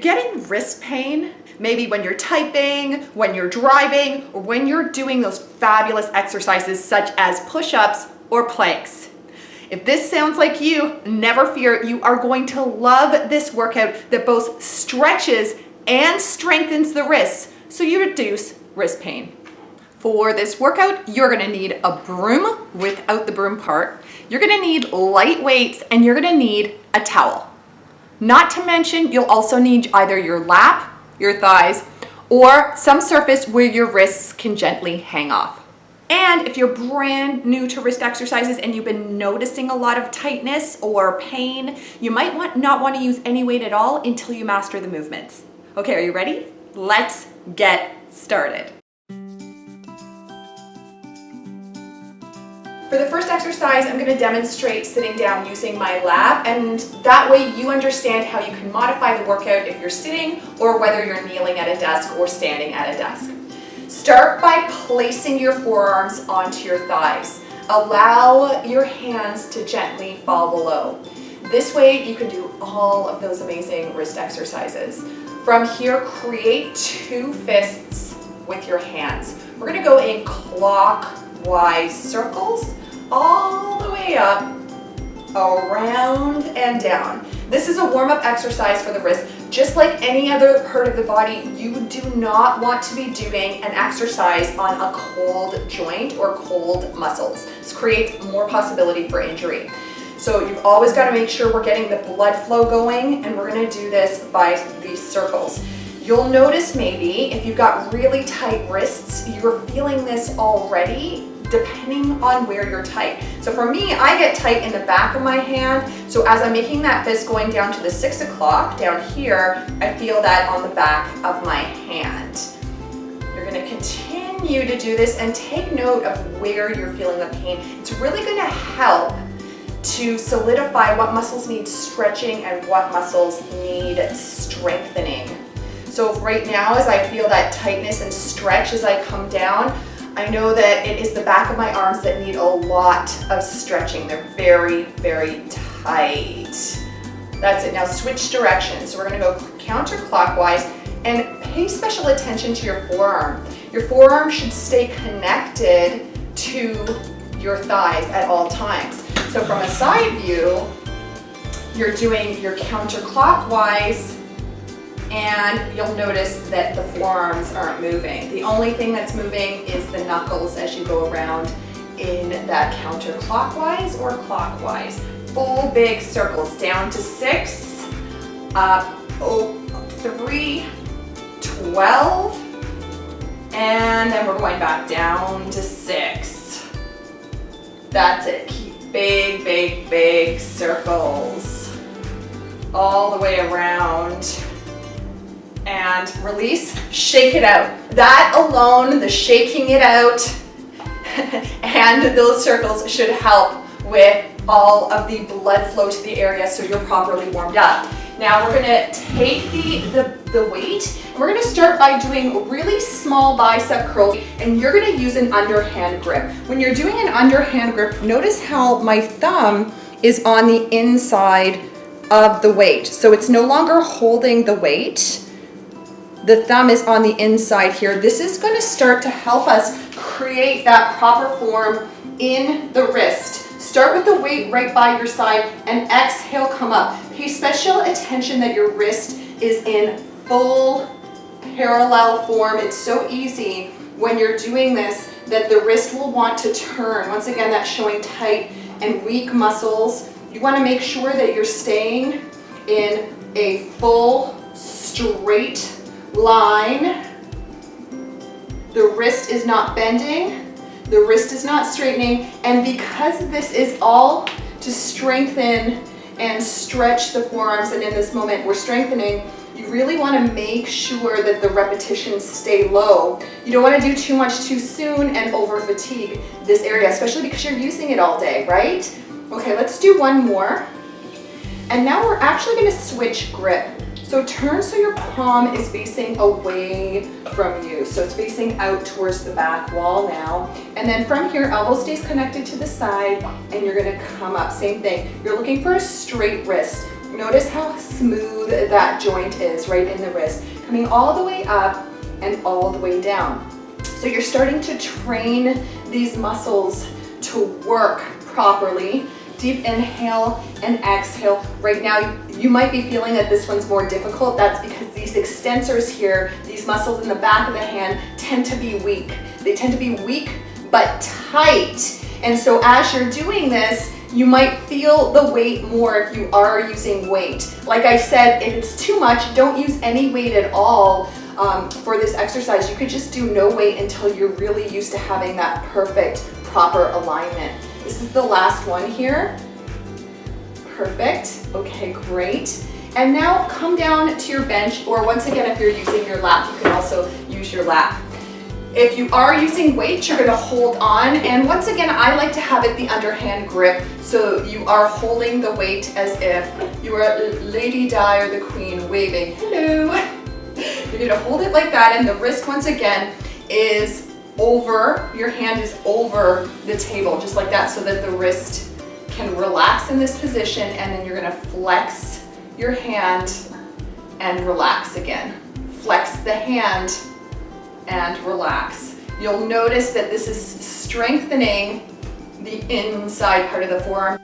Getting wrist pain, maybe when you're typing, when you're driving, or when you're doing those fabulous exercises such as push-ups or planks. If this sounds like you, never fear, you are going to love this workout that both stretches and strengthens the wrists so you reduce wrist pain. For this workout, you're gonna need a broom without the broom part. You're gonna need light weights and you're gonna need a towel. Not to mention, you'll also need either your lap, your thighs, or some surface where your wrists can gently hang off. And if you're brand new to wrist exercises and you've been noticing a lot of tightness or pain, you might not want to use any weight at all until you master the movements. Okay, are you ready? Let's get started. For the first exercise, I'm going to demonstrate sitting down using my lap, and that way you understand how you can modify the workout if you're sitting or whether you're kneeling at a desk or standing at a desk. Start by placing your forearms onto your thighs. Allow your hands to gently fall below. This way you can do all of those amazing wrist exercises. From here, create two fists with your hands. We're going to go in clockwise circles all the way up, around and down. This is a warm-up exercise for the wrist. Just like any other part of the body, you do not want to be doing an exercise on a cold joint or cold muscles. This creates more possibility for injury. So you've always got to make sure we're getting the blood flow going, and we're going to do this by these circles. You'll notice maybe if you've got really tight wrists, you're feeling this already depending on where you're tight. So for me, I get tight in the back of my hand. So as I'm making that fist going down to the 6 o'clock down here, I feel that on the back of my hand. You're gonna continue to do this and take note of where you're feeling the pain. It's really gonna help to solidify what muscles need stretching and what muscles need strengthening. So right now, as I feel that tightness and stretch as I come down, I know that it is the back of my arms that need a lot of stretching. They're very, very tight. That's it. Now switch directions. So we're going to go counterclockwise and pay special attention to your forearm. Your forearm should stay connected to your thighs at all times. So from a side view, you're doing your counterclockwise, and you'll notice that the forearms aren't moving. The only thing that's moving is the knuckles as you go around in that counterclockwise or clockwise. Full big circles, down to 6, up, 3, 12, and then we're going back down to 6. That's it. Keep big, big, big circles all the way around. And release, shake it out. That alone, the shaking it out, and those circles should help with all of the blood flow to the area so you're properly warmed up. Now we're gonna take the weight, and we're gonna start by doing really small bicep curls, and you're gonna use an underhand grip. When you're doing an underhand grip, notice how my thumb is on the inside of the weight. So it's no longer holding the weight. The thumb is on the inside here. This is going to start to help us create that proper form in the wrist. Start with the weight right by your side and exhale, come up. Pay special attention that your wrist is in full parallel form. It's so easy when you're doing this that the wrist will want to turn. Once again, that's showing tight and weak muscles. You want to make sure that you're staying in a full straight line. The wrist is not bending, the wrist is not straightening, and because this is all to strengthen and stretch the forearms, and in this moment we're strengthening, you really want to make sure that the repetitions stay low. You don't want to do too much too soon and over fatigue this area, especially because you're using it all day, right? Okay, let's do one more. And now we're actually going to switch grip. So turn so your palm is facing away from you. So it's facing out towards the back wall now. And then from here, elbow stays connected to the side, and you're gonna come up. Same thing. You're looking for a straight wrist. Notice how smooth that joint is right in the wrist, coming all the way up and all the way down. So you're starting to train these muscles to work properly. Deep inhale and exhale. Right now, you might be feeling that this one's more difficult. That's because these extensors here, these muscles in the back of the hand, tend to be weak. They tend to be weak but tight. And so as you're doing this, you might feel the weight more if you are using weight. Like I said, if it's too much, don't use any weight at all for this exercise. You could just do no weight until you're really used to having that perfect, proper alignment. This is the last one here. Perfect. Okay, great. And now come down to your bench, or once again, if you're using your lap, you can also use your lap. If you are using weights, you're gonna hold on. And once again, I like to have it the underhand grip. So you are holding the weight as if you are Lady Di or the Queen waving, hello. You're gonna hold it like that, and the wrist, once again, is over, your hand is over the table, just like that, so that the wrist can relax in this position, and then you're gonna flex your hand and relax again. Flex the hand and relax. You'll notice that this is strengthening the inside part of the forearm.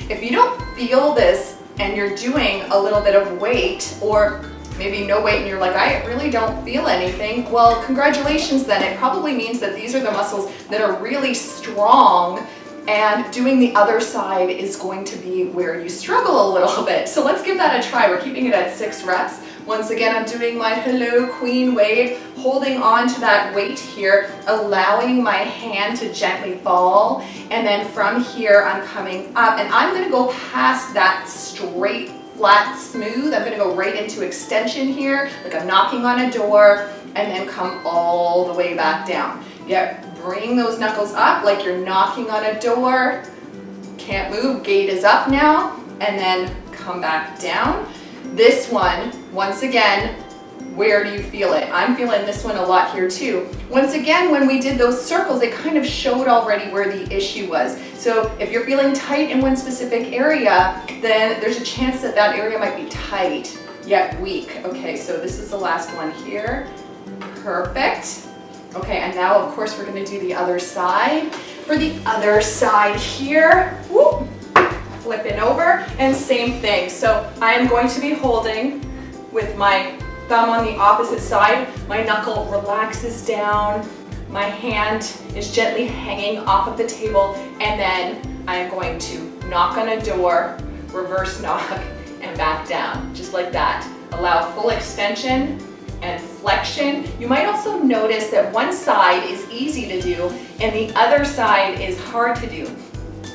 If you don't feel this and you're doing a little bit of weight, or maybe no weight and you're like, I really don't feel anything, well, congratulations then. It probably means that these are the muscles that are really strong, and doing the other side is going to be where you struggle a little bit. So let's give that a try. We're keeping it at 6 reps. Once again, I'm doing my hello queen wave, holding on to that weight here, allowing my hand to gently fall. And then from here, I'm coming up, and I'm gonna go past that straight, flat, smooth. I'm gonna go right into extension here, like I'm knocking on a door, and then come all the way back down. Yeah, bring those knuckles up like you're knocking on a door. Can't move, gate is up now, and then come back down. This one, once again, where do you feel it? I'm feeling this one a lot here too. Once again, when we did those circles, it kind of showed already where the issue was. So if you're feeling tight in one specific area, then there's a chance that that area might be tight, yet weak. Okay, so this is the last one here. Perfect. Okay, and now of course we're gonna do the other side. For the other side here, whoop, flipping over, and same thing. So I am going to be holding with my thumb on the opposite side. My knuckle relaxes down. My hand is gently hanging off of the table, and then I am going to knock on a door, reverse knock, and back down, just like that. Allow full extension and flexion. You might also notice that one side is easy to do and the other side is hard to do.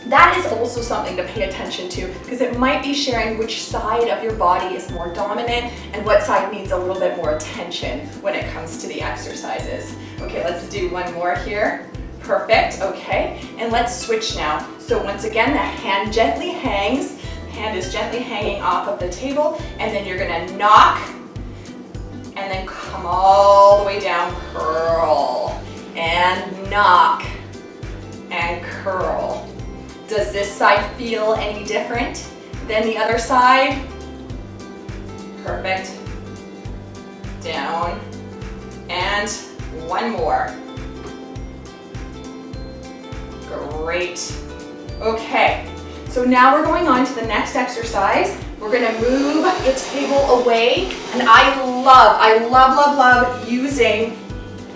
That is also something to pay attention to, because it might be sharing which side of your body is more dominant and what side needs a little bit more attention when it comes to the exercises. Okay, let's do one more here. Perfect, okay, and let's switch now. So once again, the hand gently hangs, hand is gently hanging off of the table, and then you're gonna knock, and then come all the way down, curl, and knock, and curl. Does this side feel any different than the other side? Perfect. Down, and one more. Great. Okay, so now we're going on to the next exercise. We're gonna move the table away, and I love using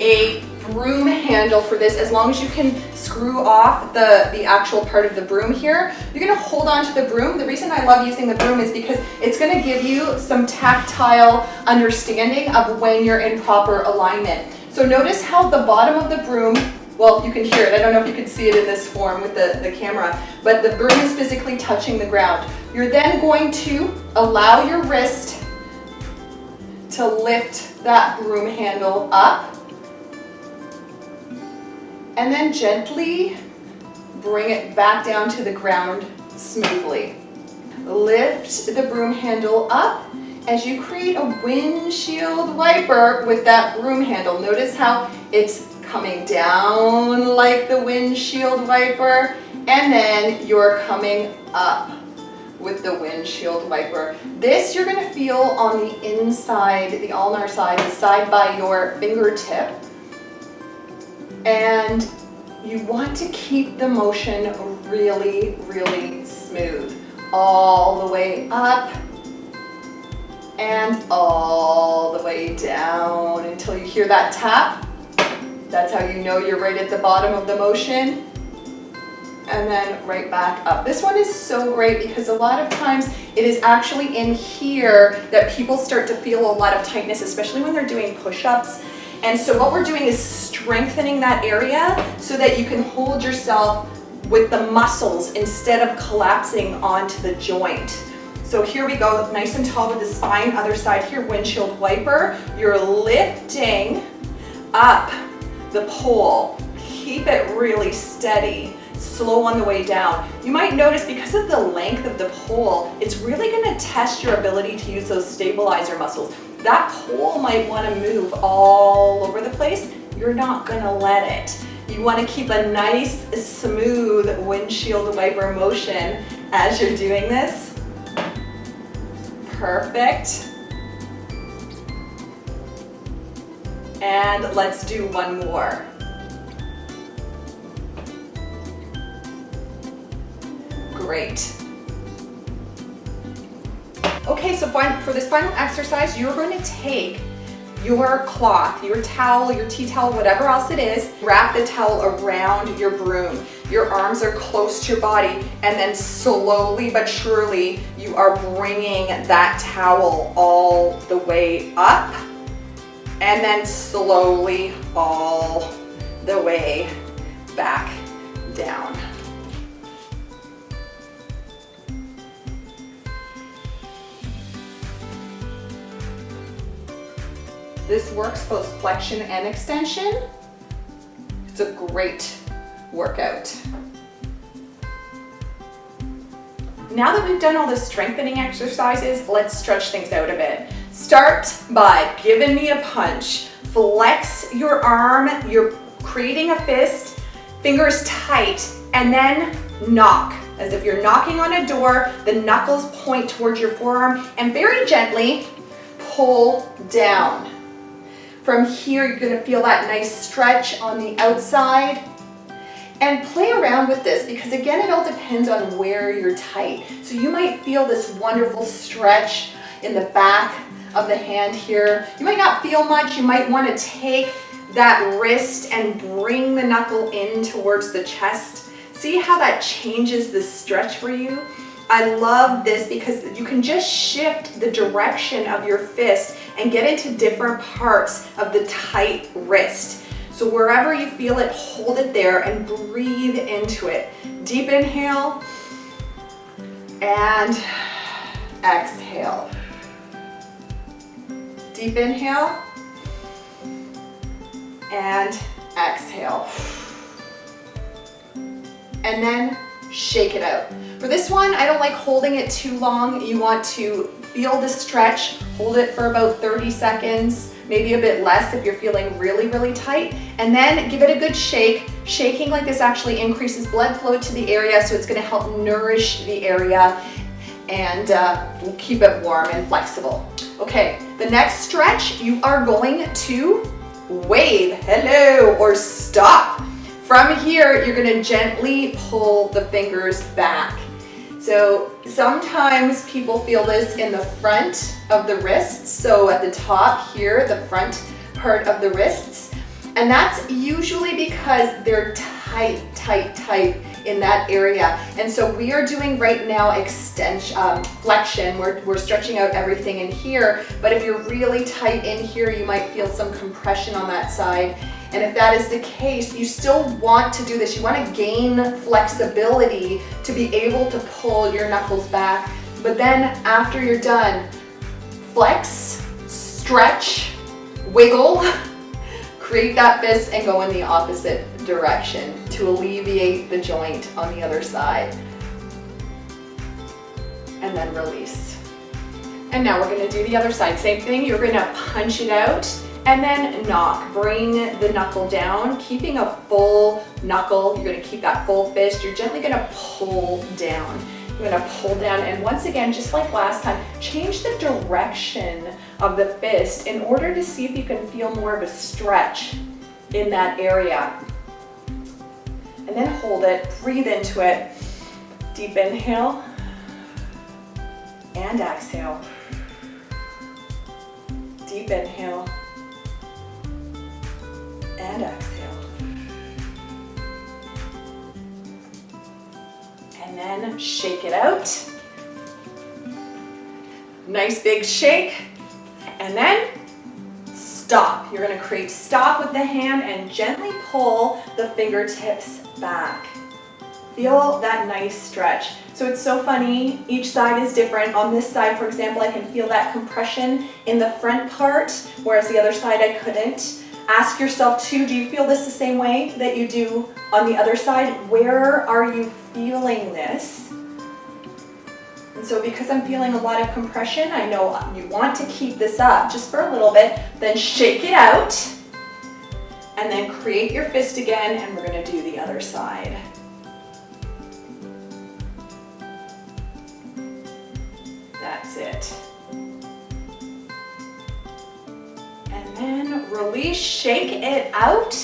a broom handle for this, as long as you can screw off the actual part of the broom here. You're gonna hold on to the broom. The reason I love using the broom is because it's gonna give you some tactile understanding of when you're in proper alignment. So notice how the bottom of the broom, well, you can hear it. I don't know if you can see it in this form with the camera, but the broom is physically touching the ground. You're then going to allow your wrist to lift that broom handle up, and then gently bring it back down to the ground smoothly. Lift the broom handle up as you create a windshield wiper with that broom handle. Notice how it's coming down like the windshield wiper, and then you're coming up with the windshield wiper. This you're gonna feel on the inside, the ulnar side, the side by your fingertip. And you want to keep the motion really, really smooth. All the way up and all the way down until you hear that tap. That's how you know you're right at the bottom of the motion. And then right back up. This one is so great because a lot of times it is actually in here that people start to feel a lot of tightness, especially when they're doing push-ups. And so what we're doing is strengthening that area so that you can hold yourself with the muscles instead of collapsing onto the joint. So here we go, nice and tall with the spine. Other side here, windshield wiper. You're lifting up the pole. Keep it really steady. Slow on the way down. You might notice because of the length of the pole, it's really going to test your ability to use those stabilizer muscles. That pole might want to move all over the place. You're not going to let it. You want to keep a nice, smooth windshield wiper motion as you're doing this. Perfect. And let's do one more. Great. Okay, so for this final exercise, you're going to take your cloth, your towel, your tea towel, whatever else it is, wrap the towel around your broom. Your arms are close to your body, and then slowly but surely, you are bringing that towel all the way up, and then slowly all the way back down. This works both flexion and extension. It's a great workout. Now that we've done all the strengthening exercises, let's stretch things out a bit. Start by giving me a punch. Flex your arm, you're creating a fist, fingers tight, and then knock. As if you're knocking on a door, the knuckles point towards your forearm, and very gently pull down. From here, you're gonna feel that nice stretch on the outside. And play around with this because again, it all depends on where you're tight. So you might feel this wonderful stretch in the back of the hand here. You might not feel much. You might want to take that wrist and bring the knuckle in towards the chest. See how that changes the stretch for you? I love this because you can just shift the direction of your fist and get into different parts of the tight wrist. So wherever you feel it, hold it there and breathe into it. Deep inhale and exhale. Deep inhale and exhale. And then shake it out. For this one, I don't like holding it too long. You want to feel the stretch, hold it for about 30 seconds, maybe a bit less if you're feeling really, really tight, and then give it a good shake. Shaking like this actually increases blood flow to the area, so it's gonna help nourish the area and keep it warm and flexible. Okay, the next stretch, you are going to wave, hello, or stop. From here, you're gonna gently pull the fingers back. So sometimes people feel this in the front of the wrists. So at the top here, the front part of the wrists. And that's usually because they're tight in that area. And so we are doing right now flexion. We're stretching out everything in here. But if you're really tight in here, you might feel some compression on that side. And if that is the case, you still want to do this. You want to gain flexibility to be able to pull your knuckles back. But then after you're done, flex, stretch, wiggle, create that fist and go in the opposite direction to alleviate the joint on the other side. And then release. And now we're going to do the other side. Same thing, you're going to punch it out. And then knock, bring the knuckle down, keeping a full knuckle. You're gonna keep that full fist. You're gently gonna pull down. I'm gonna pull down, and once again, just like last time, change the direction of the fist in order to see if you can feel more of a stretch in that area. And then hold it, breathe into it. Deep inhale and exhale. Deep inhale and exhale. And then shake it out. Nice big shake. And then stop. You're going to create stop with the hand and gently pull the fingertips back. Feel that nice stretch. So it's so funny, each side is different. On this side, for example, I can feel that compression in the front part, whereas the other side I couldn't. Ask yourself too, do you feel this the same way that you do on the other side? Where are you feeling this? And so because I'm feeling a lot of compression, I know you want to keep this up just for a little bit, then shake it out, and then create your fist again, and we're gonna do the other side. That's it. And then release, shake it out.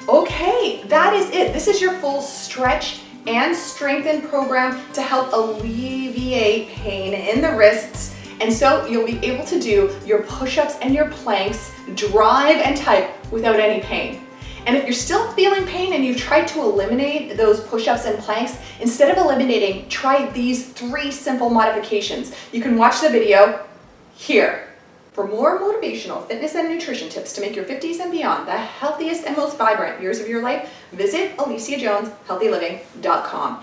Okay, that is it. This is your full stretch and strengthen program to help alleviate pain in the wrists. And so you'll be able to do your push-ups and your planks, drive and type without any pain. And if you're still feeling pain and you've tried to eliminate those push-ups and planks, instead of eliminating, try these 3 simple modifications. You can watch the video here. For more motivational fitness and nutrition tips to make your 50s and beyond the healthiest and most vibrant years of your life, visit AliciaJonesHealthyLiving.com.